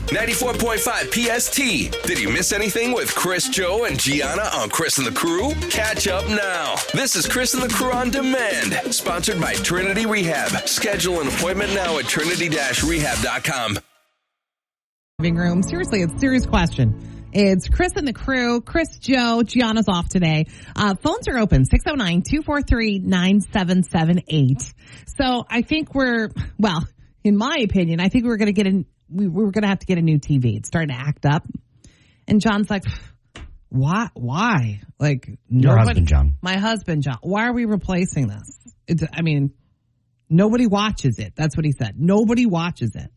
94.5 PST. Did you miss anything with Chris, Joe, and Gianna on Chris and the Crew? Catch up now. This is Chris and the Crew on Demand, sponsored by Trinity Rehab. Schedule an appointment now at trinity-rehab.com. Living room. Seriously, it's a serious question. It's Chris and the Crew. Chris, Joe, Gianna's off today. Phones are open, 609-243-9778. So I think in my opinion, I think we're going to have to get a new TV. It's starting to act up. And John's like, why? Like, your husband, John. My husband, John. Why are we replacing this? Nobody watches it. That's what he said. Nobody watches it.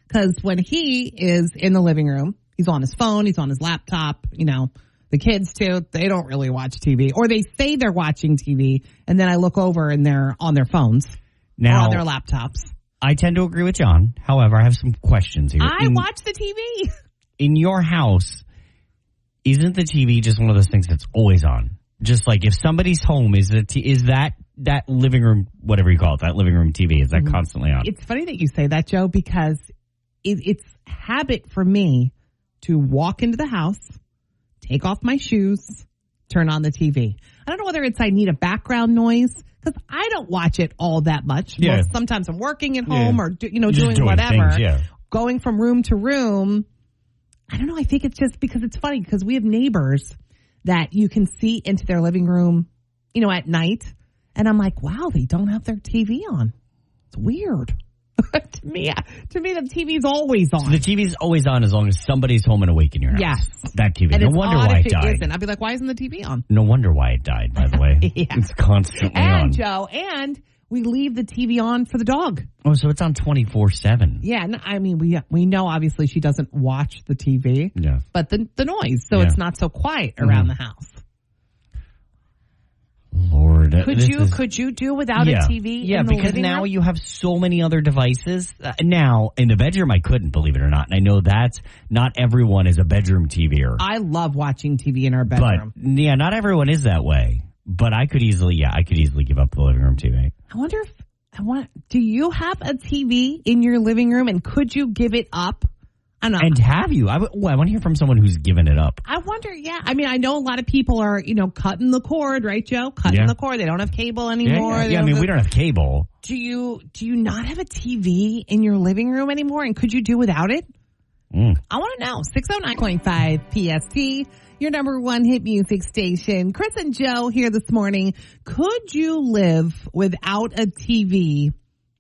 Because when he is in the living room, he's on his phone, he's on his laptop, the kids too, they don't really watch TV. Or they say they're watching TV, and then I look over and they're on their phones or on their laptops. I tend to agree with John. However, I have some questions here. I watch the TV. In your house, isn't the TV just one of those things that's always on? Just like if somebody's home, is that living room, whatever you call it, that living room TV, is that constantly on? It's funny that you say that, Joe, because it's habit for me to walk into the house, take off my shoes, turn on the TV. I don't know whether I need a background noise, because I don't watch it all that much. Yeah. Well, sometimes I'm working at home or doing whatever. Things, going from room to room. I don't know. I think it's just because it's funny because we have neighbors that you can see into their living room, at night. And I'm like, wow, they don't have their TV on. It's weird. To me, the TV's always on. So the TV's always on as long as somebody's home and awake in your house. Yes. That TV. And no wonder why it died. I'd be like, why isn't the TV on? No wonder why it died, by the way. Yeah. It's constantly on. Joe, and we leave the TV on for the dog. Oh, so it's on 24/7. Yeah, we know obviously she doesn't watch the TV. Yeah. But the noise, so it's not so quiet around the house. Lord. Could you do without a TV? Yeah, in the because living now room? you have so many other devices. Now, in the bedroom, I couldn't, believe it or not. And I know that's not everyone is a bedroom TVer. I love watching TV in our bedroom. But, not everyone is that way. But I could easily give up the living room TV. I wonder do you have a TV in your living room, and could you give it up? I don't know. And have you? I want to hear from someone who's given it up. I wonder, yeah. I know a lot of people are, cutting the cord, right, Joe? Cutting the cord. They don't have cable anymore. Yeah, we don't have cable. Do you not have a TV in your living room anymore? And could you do without it? I want to know. 609.5 PST, your number one hit music station. Chris and Joe here this morning. Could you live without a TV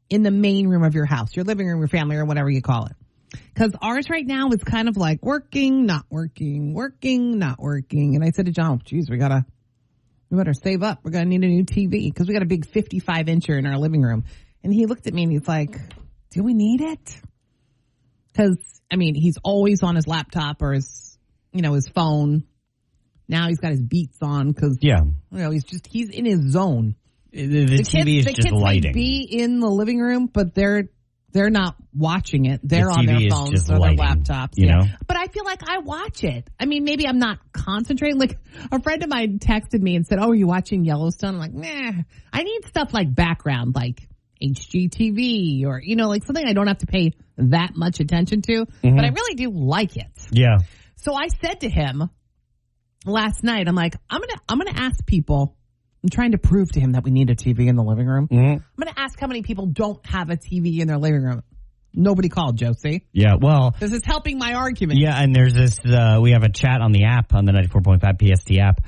in the main room of your house, your living room, your family, or whatever you call it? Because ours right now is kind of like working, not working, working, not working. And I said to John, geez, we better save up. We're going to need a new TV because we got a big 55-incher in our living room. And he looked at me and he's like, do we need it? Because, he's always on his laptop or his phone. Now he's got his Beats on because, he's in his zone. The TV is just lighting. Might be in the living room, but they're not watching it. They're on their phones or their laptops. You know? But I feel like I watch it. Maybe I'm not concentrating. Like a friend of mine texted me and said, oh, are you watching Yellowstone? I'm like, nah. I need stuff like background, like HGTV or, like something I don't have to pay that much attention to. Mm-hmm. But I really do like it. Yeah. So I said to him last night, I'm like, I'm gonna ask people. I'm trying to prove to him that we need a TV in the living room. Mm-hmm. I'm going to ask how many people don't have a TV in their living room. Nobody called, Josie. Yeah, well. This is helping my argument. Yeah, and there's this, we have a chat on the app, on the 94.5 PST app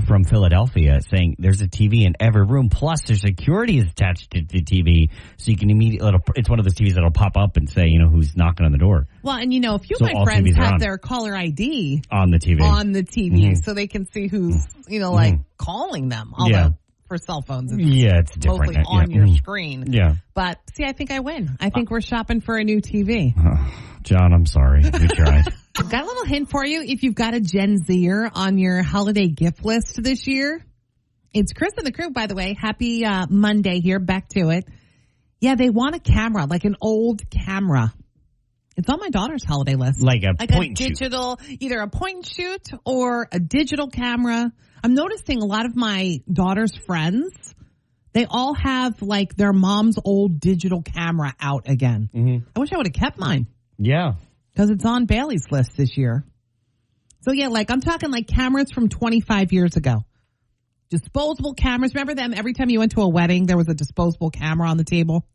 from Philadelphia saying there's a TV in every room. Plus, there's security is attached to the TV. So you can immediately, it's one of those TVs that'll pop up and say, who's knocking on the door. Well, and a few of my friends have their caller ID on the TV. Mm-hmm. So they can see who's, calling them. Although for cell phones, it's different. Mostly on your screen. Yeah. But see, I think I win. I think we're shopping for a new TV. John, I'm sorry. We tried. I've got a little hint for you. If you've got a Gen Zer on your holiday gift list this year, it's Chris and the Crew, by the way. Happy Monday here. Back to it. Yeah, they want a camera, like an old camera. It's on my daughter's holiday list. Like a point shoot. Digital, either a point and shoot or a digital camera. I'm noticing a lot of my daughter's friends, they all have like their mom's old digital camera out again. Mm-hmm. I wish I would have kept mine. Yeah. because it's on Bailey's list this year. So yeah, like I'm talking like cameras from 25 years ago. Disposable cameras. Remember them? Every time you went to a wedding, there was a disposable camera on the table.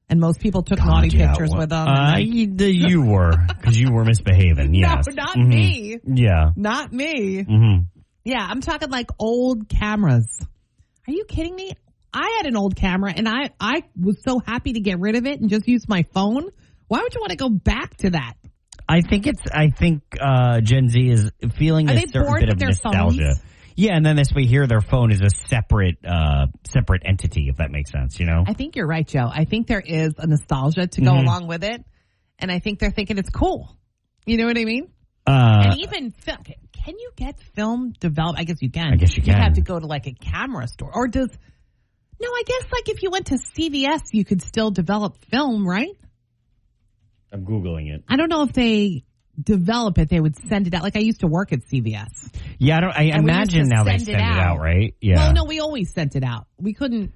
And most people took naughty pictures with them. You were, because you were misbehaving, yes. No, not me. Yeah. Not me. Mm-hmm. Yeah, I'm talking like old cameras. Are you kidding me? I had an old camera, and I was so happy to get rid of it and just use my phone. Why would you want to go back to that? I think Gen Z is feeling a certain bit of nostalgia. Phones? Yeah, and then this way here, their phone is a separate entity, if that makes sense, you know? I think you're right, Joe. I think there is a nostalgia to go along with it, and I think they're thinking it's cool. You know what I mean? And even film. Can you get film developed? I guess you can. I guess you can. You have to go to like a camera store. Or no, I guess like if you went to CVS, you could still develop film, right? I'm Googling it. I don't know if they develop it, they would send it out. Like I used to work at CVS. Yeah, I imagine now they send it out, right? Yeah. Well, no, we always sent it out. We couldn't.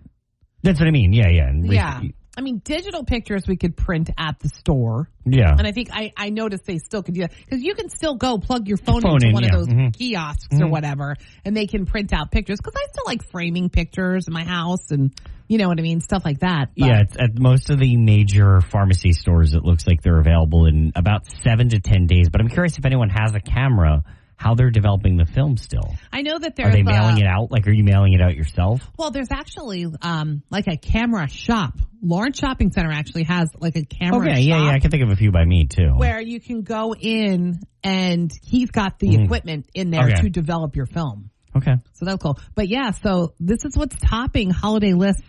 That's what I mean. Yeah. Yeah. I mean, digital pictures we could print at the store. Yeah. And I think I noticed they still could do that. Because you can still go plug your phone into one of those kiosks or whatever, and they can print out pictures. Because I still like framing pictures in my house and, you know what I mean, stuff like that. But yeah, it's at most of the major pharmacy stores, it looks like they're available in about 7 to 10 days. But I'm curious if anyone has a camera, how they're developing the film still. I know that there's... Are they mailing it out? Like, are you mailing it out yourself? Well, there's actually like a camera shop. Lawrence Shopping Center actually has like a camera shop. Yeah. I can think of a few by me, too. Where you can go in and he's got the equipment in there to develop your film. Okay. So that's cool. But yeah, so this is what's topping holiday lists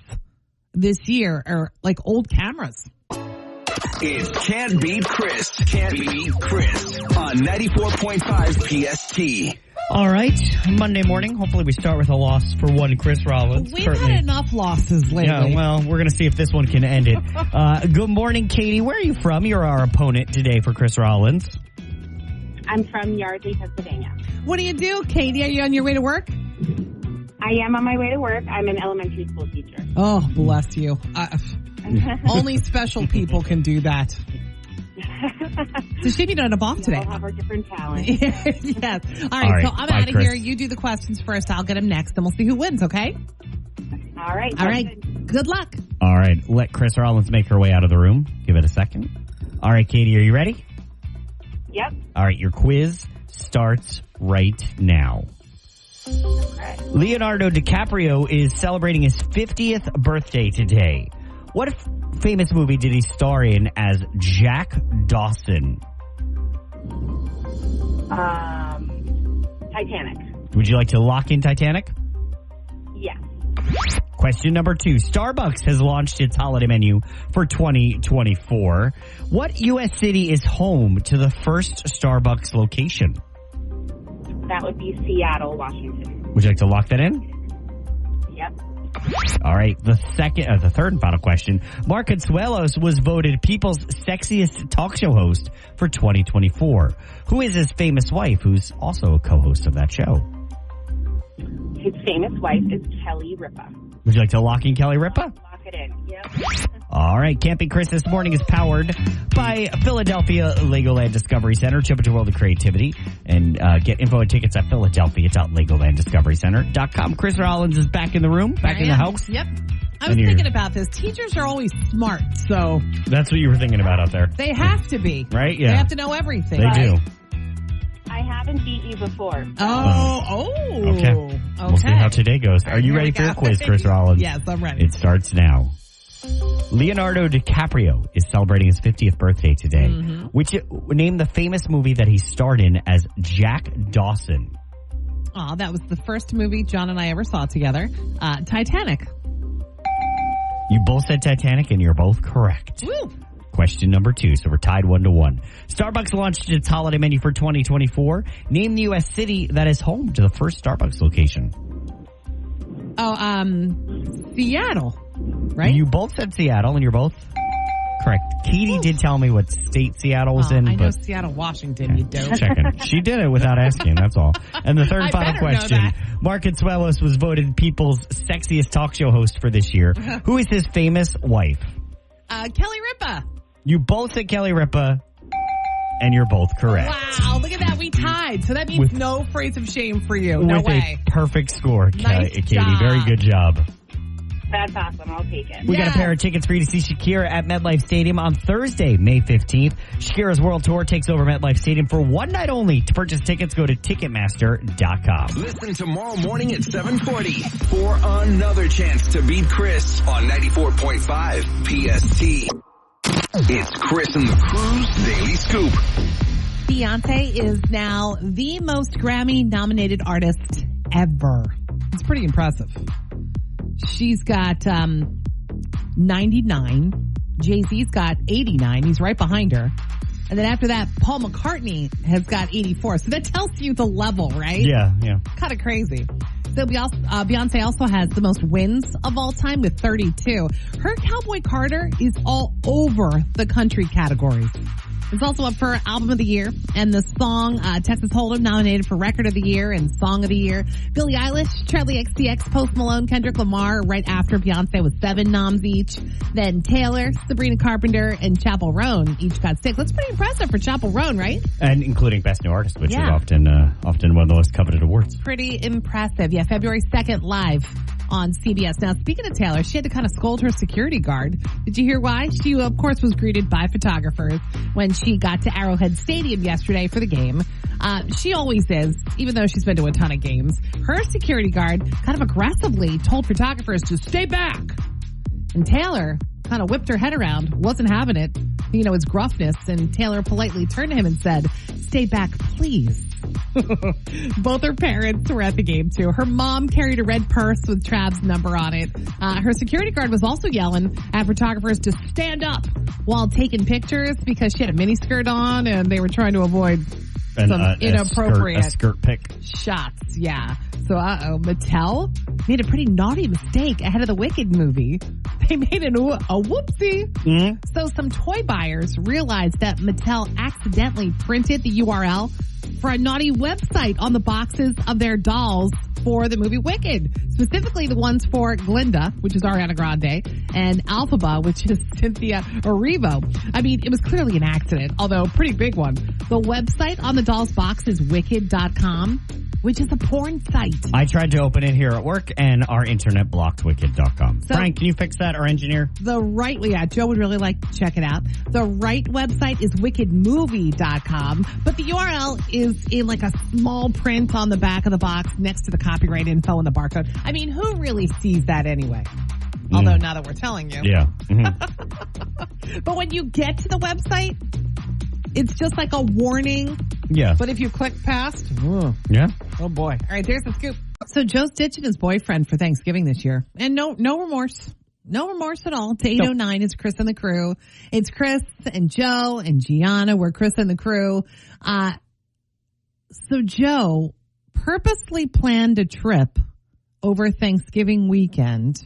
this year, are like old cameras. It Can't Beat Chris. Can't Beat Chris on 94.5 PST. All right. Monday morning. Hopefully we start with a loss for one Chris Rollins. We've had enough losses lately. Yeah, well, we're going to see if this one can end it. Good morning, Katie. Where are you from? You're our opponent today for Chris Rollins. I'm from Yardley, Pennsylvania. What do you do, Katie? Are you on your way to work? I am on my way to work. I'm an elementary school teacher. Oh, bless you. Only special people can do that. So she don't have off today. We all have our different talents. Yes. All right, so I'm out of here. You do the questions first. I'll get them next, and we'll see who wins, okay? All right. All right. Good luck. All right. Let Chris Rollins make her way out of the room. Give it a second. All right, Katie, are you ready? Yep. All right, your quiz starts right now. Okay. Leonardo DiCaprio is celebrating his 50th birthday today. What famous movie did he star in as Jack Dawson? Titanic. Would you like to lock in Titanic? Yes. Question number 2. Starbucks has launched its holiday menu for 2024. What U.S. city is home to the first Starbucks location? That would be Seattle, Washington. Would you like to lock that in? Yep. All right. The third and final question. Mark Consuelos was voted People's Sexiest Talk Show host for 2024. Who is his famous wife, who's also a co-host of that show? His famous wife is Kelly Ripa. Would you like to lock in Kelly Ripa? Lock it in. Yep. All right. Can't Be Chris this morning is powered by Philadelphia Legoland Discovery Center. Chip into World of Creativity and get info and tickets at philadelphia.legolanddiscoverycenter.com. Chris Rollins is back in the room, back in the house. Yep. I was thinking about this. Teachers are always smart, so that's what you were thinking about out there. They have to be. Right? Yeah. They have to know everything. They do. I haven't beat you before. Okay. We'll see how today goes. Are you ready for your quiz, Chris Rollins? Yes, I'm ready. It starts now. Leonardo DiCaprio is celebrating his 50th birthday today. Name the famous movie that he starred in as Jack Dawson. Oh, that was the first movie John and I ever saw together. Titanic. You both said Titanic, and you're both correct. Woo. Question number 2, so we're tied 1-1. Starbucks launched its holiday menu for 2024. Name the U.S. city that is home to the first Starbucks location. Seattle, right? You both said Seattle, and you're both correct. Katie did tell me what state Seattle was in. I know Seattle, Washington, you dope. Checking. She did it without asking, that's all. And the third and final question. Mark Consuelos was voted People's Sexiest Talk Show host for this year. Who is his famous wife? Kelly Ripa. You both said Kelly Ripa. and you're both correct. Wow, look at that. We tied. So that means no phrase of shame for you. No With way. a perfect score, Nice Katie. job. Very good job. That's awesome. I'll take it. We got a pair of tickets for you to see Shakira at MetLife Stadium on Thursday, May 15th. Shakira's World Tour takes over MetLife Stadium for one night only. To purchase tickets, go to Ticketmaster.com. Listen tomorrow morning at 7:40 for another chance to beat Chris on 94.5 PST. It's Chris and the Crew's Daily Scoop. Beyonce is now the most Grammy-nominated artist ever. It's pretty impressive. She's got 99. Jay-Z's got 89. He's right behind her. And then after that, Paul McCartney has got 84. So that tells you the level, right? Yeah. Kind of crazy. So Beyonce also has the most wins of all time with 32. Her Cowboy Carter is all over the country categories. It's also up for Album of the Year, and the song Texas Hold'em nominated for Record of the Year and Song of the Year. Billie Eilish, Charli XCX, Post Malone, Kendrick Lamar right after Beyonce with 7 noms each. Then Taylor, Sabrina Carpenter, and Chappell Roan each got 6. That's pretty impressive for Chappell Roan, right? And including Best New Artist, which Yeah. is often one of the most coveted awards. Pretty impressive. Yeah, February 2nd live on CBS. Now, speaking of Taylor, she had to kind of scold her security guard. Did you hear why? She, of course, was greeted by photographers when she got to Arrowhead Stadium yesterday for the game. She always is, even though she's been to a ton of games. Her security guard kind of aggressively told photographers to stay back. And Taylor kind of whipped her head around, wasn't having it, his gruffness, and Taylor politely turned to him and said, "Stay back, please." Both her parents were at the game too. Her mom carried a red purse with Trav's number on it. Her security guard was also yelling at photographers to stand up while taking pictures because she had a miniskirt on and they were trying to avoid some inappropriate a skirt pic. shots. Yeah. So, Mattel made a pretty naughty mistake ahead of the Wicked movie. They made a whoopsie. Mm-hmm. So some toy buyers realized that Mattel accidentally printed the URL for a naughty website on the boxes of their dolls for the movie Wicked. Specifically the ones for Glinda, which is Ariana Grande, and Alphaba, which is Cynthia Erivo. I mean, it was clearly an accident, although a pretty big one. The website on the doll's box is wicked.com, which is a porn site. I tried to open it here at work, and our internet blocked wicked.com. So- Frank, can you fix that, our engineer? Joe would really like to check it out. The right website is wickedmovie.com, but the URL is in like a small print on the back of the box next to the copyright info and the barcode. I mean, who really sees that anyway? Although now that we're telling you. Yeah. Mm-hmm. But when you get to the website, it's just like a warning. Yeah. But if you click past, Yeah. oh boy. All right, there's the scoop. So Joe's ditching his boyfriend for Thanksgiving this year. And no remorse. No remorse at all. To 809 is Chris and the Crew. It's Chris and Joe and Gianna. We're Chris and the Crew. So Joe purposely planned a trip over Thanksgiving weekend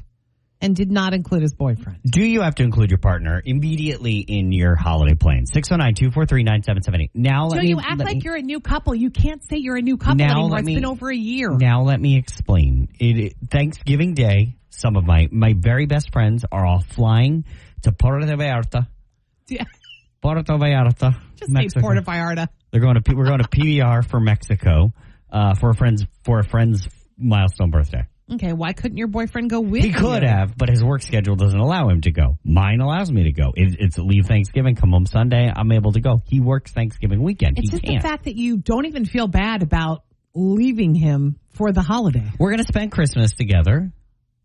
and did not include his boyfriend. Do you have to include your partner immediately in your holiday plan? 609-243-9778. Now let Joe, me... you act like you're a new couple. You can't say you're a new couple Now anymore. let It's me- been over a year. Now let me explain. Thanksgiving Day, some of my very best friends are all flying to Puerto Vallarta. Yeah. Puerto Vallarta, Just say Mexico. Puerto Vallarta. We're going to PBR for Mexico for a friend's milestone birthday. Okay, why couldn't your boyfriend go with He could you? have, but his work schedule doesn't allow him to go. Mine allows me to go. It's leave Thanksgiving, come home Sunday. I'm able to go. He works Thanksgiving weekend. It's he just can't. the fact that you don't even feel bad about leaving him for the holiday. We're going to spend Christmas together.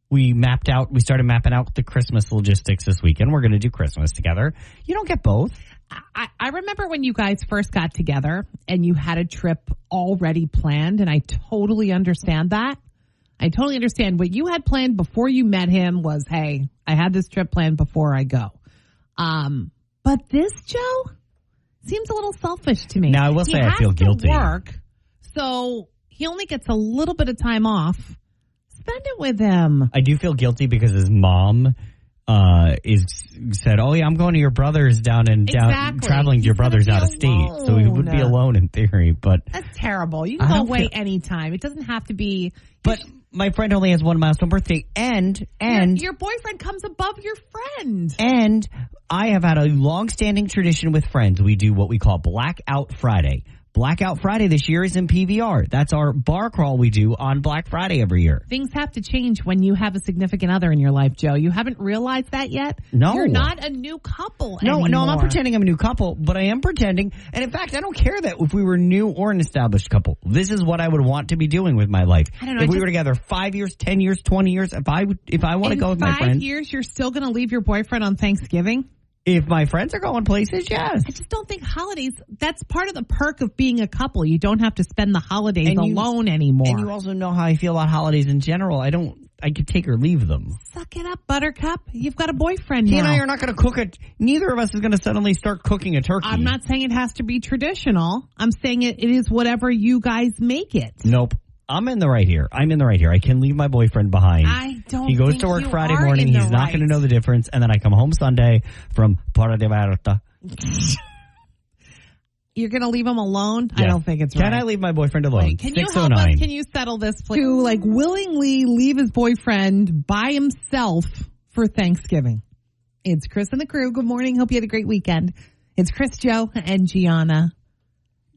We started mapping out the Christmas logistics this weekend. We're going to do Christmas together. You don't get both. I remember when you guys first got together and you had a trip already planned, and I totally understand that. I totally understand. What you had planned before you met him was, hey, I had this trip planned before I go. But this, Joe, seems a little selfish to me. Now, I will say I feel guilty. He has to work, so he only gets a little bit of time off. Spend it with him. I do feel guilty because his mom said, "Oh yeah, I'm going to your brother's traveling to your brother's out of state, so he would be alone in theory." But that's terrible. You can go away anytime. It doesn't have to be. But my friend only has one milestone birthday, and your boyfriend comes above your friend. And I have had a long-standing tradition with friends. We do what we call Blackout Friday. Blackout Friday this year is in PVR. That's our bar crawl we do on Black Friday every year. Things have to change when you have a significant other in your life, Joe. You haven't realized that yet? No. You're not a new couple anymore. No, I'm not pretending I'm a new couple, but I am pretending. And in fact, I don't care that if we were new or an established couple. This is what I would want to be doing with my life. I don't know. If we were together 5 years, 10 years, 20 years, if I want to go with my friends. In 5 years, you're still going to leave your boyfriend on Thanksgiving? If my friends are going places, yes. I just don't think holidays, that's part of the perk of being a couple. You don't have to spend the holidays alone anymore. And you also know how I feel about holidays in general. I could take or leave them. Suck it up, Buttercup. You've got a boyfriend He now. and I are not going to cook it. Neither of us is going to suddenly start cooking a turkey. I'm not saying it has to be traditional. I'm saying it is whatever you guys make it. Nope. I'm in the right here. I can leave my boyfriend behind. I don't He goes think to work you Friday are morning. in the He's not right. going to know the difference. And then I come home Sunday from Puerto Vallarta. You're going to leave him alone? Yeah. I don't think it's right. Can I leave my boyfriend alone? Wait, can you help us? Can you settle this, please? To willingly leave his boyfriend by himself for Thanksgiving. It's Chris and the crew. Good morning. Hope you had a great weekend. It's Chris, Joe, and Gianna.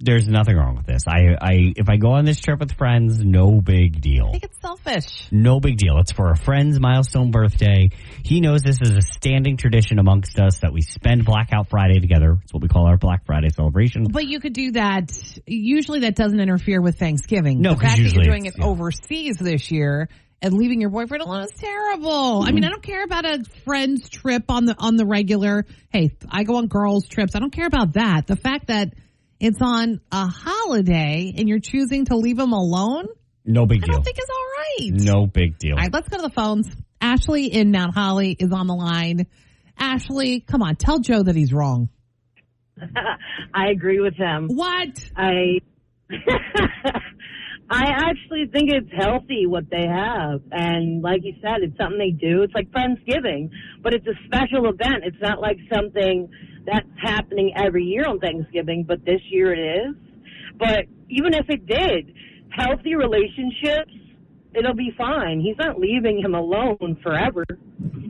There's nothing wrong with this. If I go on this trip with friends, no big deal. I think it's selfish. No big deal. It's for a friend's milestone birthday. He knows this is a standing tradition amongst us that we spend Blackout Friday together. It's what we call our Black Friday celebration. But you could do that. Usually that doesn't interfere with Thanksgiving. No, the fact that usually you're doing it yeah. overseas this year and leaving your boyfriend alone is terrible. I mean, I don't care about a friend's trip on the regular. Hey, I go on girls' trips. I don't care about that. The fact that it's on a holiday and you're choosing to leave him alone, No big deal. I don't think it's all right. No big deal. All right, let's go to the phones. Ashley in Mount Holly is on the line. Ashley, come on, tell Joe that he's wrong. I agree with him. What? I actually think it's healthy what they have. And like you said, it's something they do. It's like Friendsgiving, but it's a special event. It's not like something that's happening every year on Thanksgiving, but this year it is. But even if it did, healthy relationships, it'll be fine. He's not leaving him alone forever.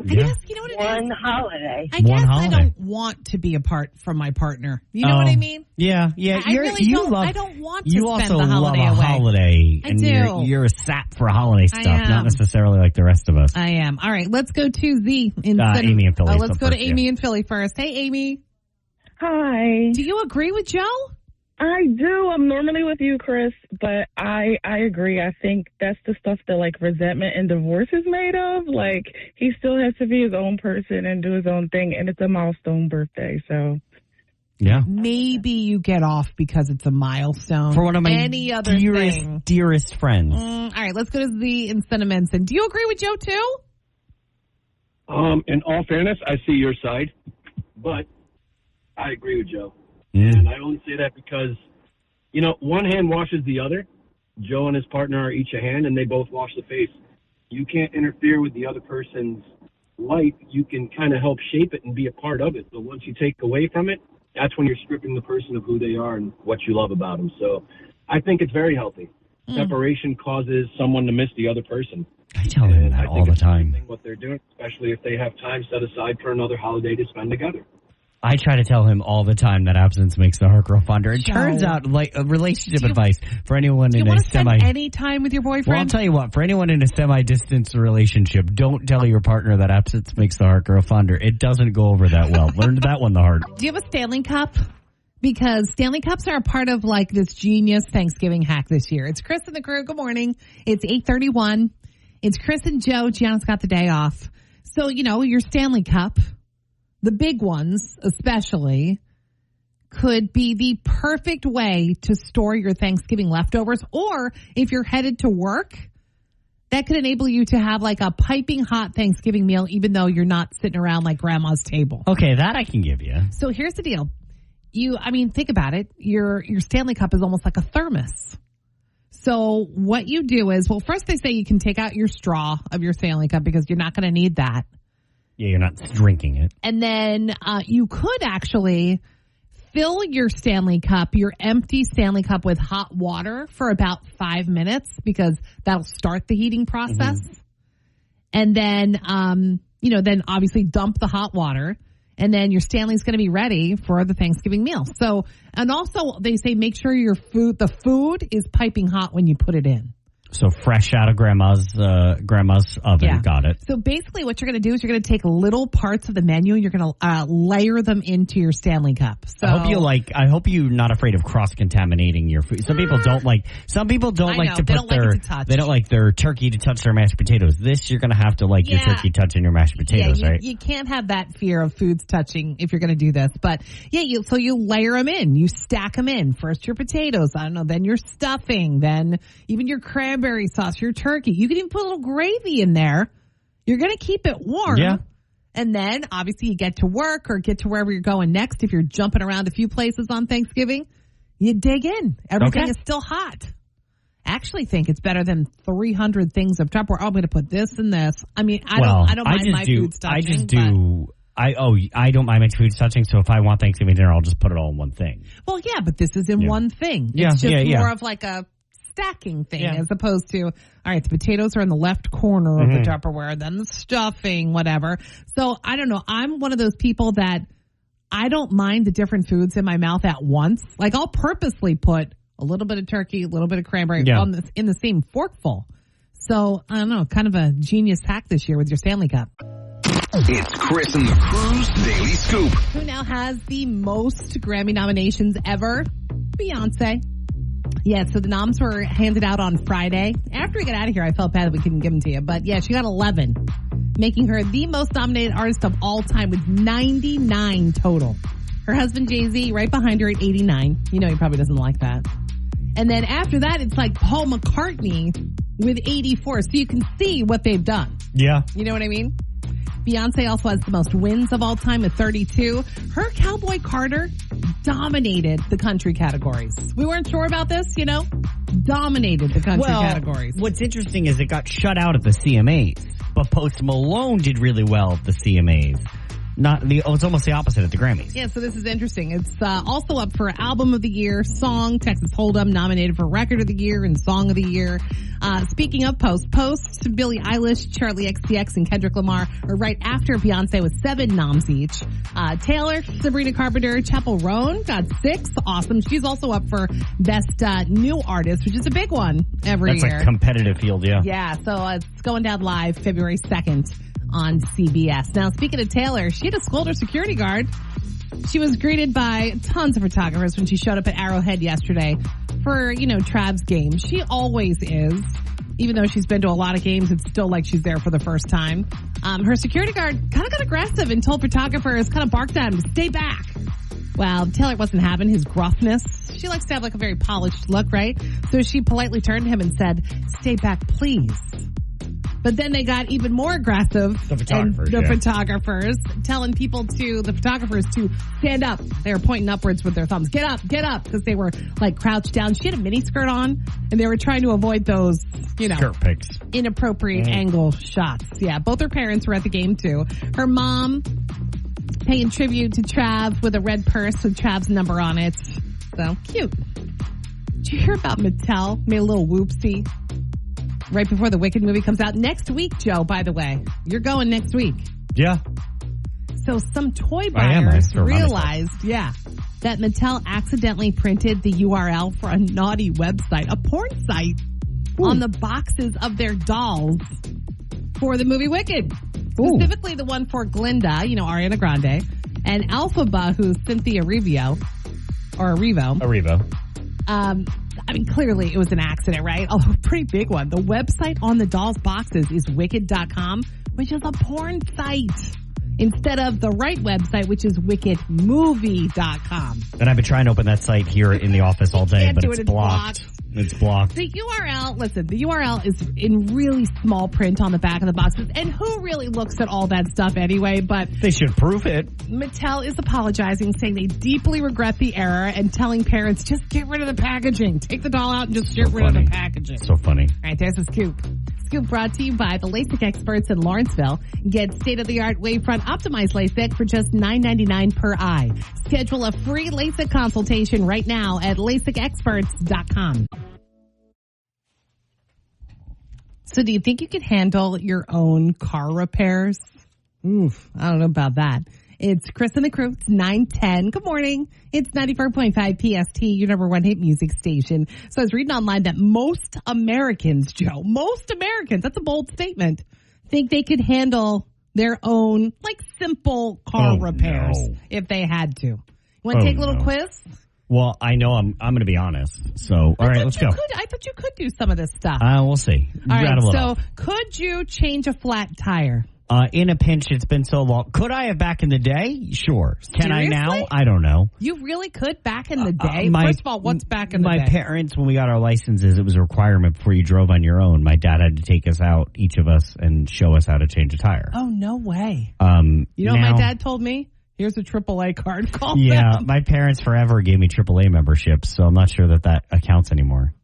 I guess, you know what it is? One holiday. I guess holiday. I don't want to be apart from my partner. You know what I mean? Yeah. I really don't. I don't want to you spend also the holiday love a away. holiday, I and do. you're a sap for holiday stuff, am. not necessarily like the rest of us. I am. All right, let's go to Z. Amy in Philly. Let's go to first, Amy yeah. in Philly first. Hey, Amy. Hi. Do you agree with Joe? I do. I'm normally with you, Chris, but I agree. I think that's the stuff that like resentment and divorce is made of. Like he still has to be his own person and do his own thing, and it's a milestone birthday, so. Yeah. Maybe you get off because it's a milestone. For one of my Any other thing. dearest friends. All right, let's go to Z in Cinnamon. Do you agree with Joe too? In all fairness, I see your side, but I agree with Joe. Mm. And I only say that because, one hand washes the other. Joe and his partner are each a hand, and they both wash the face. You can't interfere with the other person's life. You can kind of help shape it and be a part of it. But once you take away from it, that's when you're stripping the person of who they are and what you love about them. So I think it's very healthy. Separation causes someone to miss the other person. I tell him And that I all think the it's a great time. thing what they're doing, especially if they have time set aside for another holiday to spend together. I try to tell him all the time that absence makes the heart grow fonder. It Joe. turns out, like a relationship advice for anyone Do you in want a to spend semi. any time with your Well, I'll boyfriend? tell you what. For anyone in a semi-distance relationship, don't tell your partner that absence makes the heart grow fonder. It doesn't go over that well. Learn that one the hard. Do you have a Stanley Cup? Because Stanley Cups are a part of like this genius Thanksgiving hack this year. It's Chris and the crew. Good morning. It's 8:31. It's Chris and Joe. Gianna's got the day off. So, your Stanley Cup, the big ones especially, could be the perfect way to store your Thanksgiving leftovers. Or if you're headed to work, that could enable you to have like a piping hot Thanksgiving meal, even though you're not sitting around like grandma's table. Okay, that I can give you. So here's the deal. Think about it. Your Stanley Cup is almost like a thermos. So what you do is, well, first they say you can take out your straw of your Stanley Cup because you're not going to need that. Yeah, you're not drinking it. And then you could actually fill your Stanley Cup, your empty Stanley Cup, with hot water for about 5 minutes because that'll start the heating process. And then, then obviously dump the hot water. And then your Stanley's going to be ready for the Thanksgiving meal. So, and also they say make sure the food is piping hot when you put it in. So fresh out of grandma's oven. Yeah. Got it. So basically what you're going to do is you're going to take little parts of the menu and you're going to layer them into your Stanley Cup. So I hope you're not afraid of cross-contaminating your food. Some people don't like their turkey to touch their mashed potatoes. This, you're going to have to like your turkey touching your mashed potatoes, right? You can't have that fear of foods touching if you're going to do this. But so you layer them in, you stack them in. First your potatoes, I don't know, then your stuffing, then even your cranberry sauce, your turkey. You can even put a little gravy in there. You're going to keep it warm. Yeah. And then obviously you get to work or get to wherever you're going next. If you're jumping around a few places on Thanksgiving, you dig in. Everything is still hot. I actually think it's better than 300 things of Tupperware. I'm going to put this and this. I mean, I don't mind my food touching. I don't mind my food touching, so if I want Thanksgiving dinner, I'll just put it all in one thing. Well, yeah, but this is in one thing. It's just more of like a stacking thing as opposed to, all right, the potatoes are in the left corner of the Tupperware, then the stuffing, whatever. So I don't know. I'm one of those people that I don't mind the different foods in my mouth at once. Like I'll purposely put a little bit of turkey, a little bit of cranberry in the same forkful. So I don't know, kind of a genius hack this year with your Stanley Cup. It's Chris and the Crew's Daily Scoop. Who now has the most Grammy nominations ever? Beyonce. Yeah, so the noms were handed out on Friday. After we got out of here, I felt bad that we couldn't give them to you. But yeah, she got 11, making her the most nominated artist of all time with 99 total. Her husband, Jay-Z, right behind her at 89. You know he probably doesn't like that. And then after that, it's like Paul McCartney with 84. So you can see what they've done. Yeah. You know what I mean? Beyonce also has the most wins of all time with 32. Her Cowboy Carter dominated the country categories. We weren't sure about this, dominated the country categories. What's interesting is it got shut out at the CMAs, but Post Malone did really well at the CMAs. It's almost the opposite at the Grammys. Yeah, so this is interesting. It's also up for Album of the Year, Song, Texas Hold'em, nominated for Record of the Year and Song of the Year. Speaking of Post, Billie Eilish, Charlie XCX, and Kendrick Lamar are right after Beyonce with 7 noms each. Taylor, Sabrina Carpenter, Chappell Roan got 6. Awesome. She's also up for Best New Artist, which is a big one every year. That's a competitive field, yeah. Yeah, so it's going down live February 2nd. On CBS. Now, speaking of Taylor, she had to scold her security guard. She was greeted by tons of photographers when she showed up at Arrowhead yesterday for, Trav's game. She always is. Even though she's been to a lot of games, it's still like she's there for the first time. Her security guard kind of got aggressive and told photographers, kind of barked at him to stay back. Well, Taylor wasn't having his gruffness. She likes to have like a very polished look, right? So she politely turned to him and said, "Stay back, please." But then they got even more aggressive. The photographers telling the photographers to stand up. They were pointing upwards with their thumbs. Get up, because they were like crouched down. She had a mini skirt on and they were trying to avoid those, skirt pics. Inappropriate angle shots. Yeah, both her parents were at the game too. Her mom paying tribute to Trav with a red purse with Trav's number on it. So cute. Did you hear about Mattel? Made a little whoopsie right before the Wicked movie comes out next week, Joe, by the way. You're going next week. Yeah. So some toy buyers realized, that Mattel accidentally printed the URL for a naughty website, a porn site, on the boxes of their dolls for the movie Wicked. Specifically the one for Glinda, Ariana Grande, and Elphaba, who's Cynthia Erivo. Clearly it was an accident, right? Although a pretty big one. The website on the dolls' boxes is wicked.com, which is a porn site, instead of the right website, which is wickedmovie.com. And I've been trying to open that site here in the office all day, but it's blocked. It's blocked. The URL is in really small print on the back of the boxes. And who really looks at all that stuff anyway? But they should prove it. Mattel is apologizing, saying they deeply regret the error and telling parents, just get rid of the packaging. Take the doll out and just get rid of the packaging. So funny. All right, there's a scoop. Scoop brought to you by the LASIK experts in Lawrenceville. Get state-of-the-art Wavefront Optimized LASIK for just $9.99 per eye. Schedule a free LASIK consultation right now at LASIKexperts.com. So do you think you can handle your own car repairs? Oof, I don't know about that. It's Chris and the Crew. It's 9:10. Good morning. It's 94.5 PST, your number one hit music station. So I was reading online that most Americans, Joe, that's a bold statement, think they could handle their own, like, simple car repairs if they had to. You want to take a little quiz? Well, I know I'm going to be honest. So, all right, let's go. I thought you could do some of this stuff. We'll see. All right, so could you change a flat tire? In a pinch, it's been so long. Could I have back in the day? Sure. Can Seriously? I now? I don't know. You really could back in the day? First of all, what's back in the day? My parents, when we got our licenses, it was a requirement before you drove on your own. My dad had to take us out, each of us, and show us how to change a tire. Oh, no way. You know what my dad told me? Here's a AAA card. Call them. My parents forever gave me AAA memberships, so I'm not sure that accounts anymore.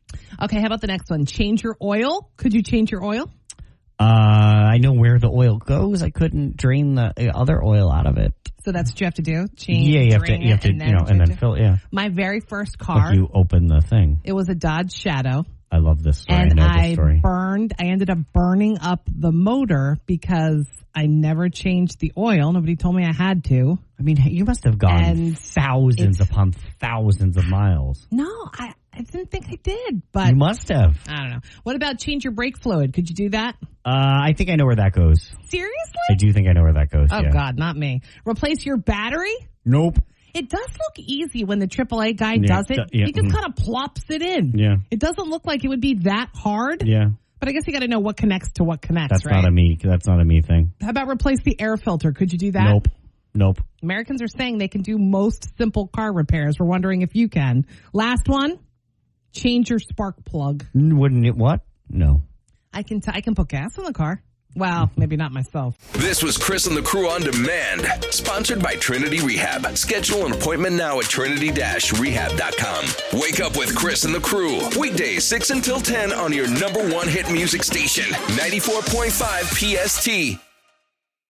Okay, how about the next one? Change your oil. Could you change your oil? I know where the oil goes. I couldn't drain the other oil out of it. So that's what you have to do? Change, you have to, and then fill, My very first car. Like you open the thing. It was a Dodge Shadow. I love this story. And I ended up burning up the motor because I never changed the oil. Nobody told me I had to. I mean, you must have gone thousands upon thousands of miles. No, I didn't think I did, but you must have. I don't know. What about change your brake fluid? Could you do that? I think I know where that goes. Seriously? I do think I know where that goes. Oh, God, not me. Replace your battery? Nope. It does look easy when the AAA guy does it. He just kind of plops it in. Yeah. It doesn't look like it would be that hard. Yeah. But I guess you got to know what connects to what connects, That's right? That's not a me thing. How about replace the air filter? Could you do that? Nope. Americans are saying they can do most simple car repairs. We're wondering if you can. Last one, change your spark plug. Wouldn't it what? No. I can put gas in the car. Well, maybe not myself. This was Chris and the Crew on Demand, sponsored by Trinity Rehab. Schedule an appointment now at trinity-rehab.com. Wake up with Chris and the Crew, weekdays 6 until 10 on your number one hit music station, 94.5 PST.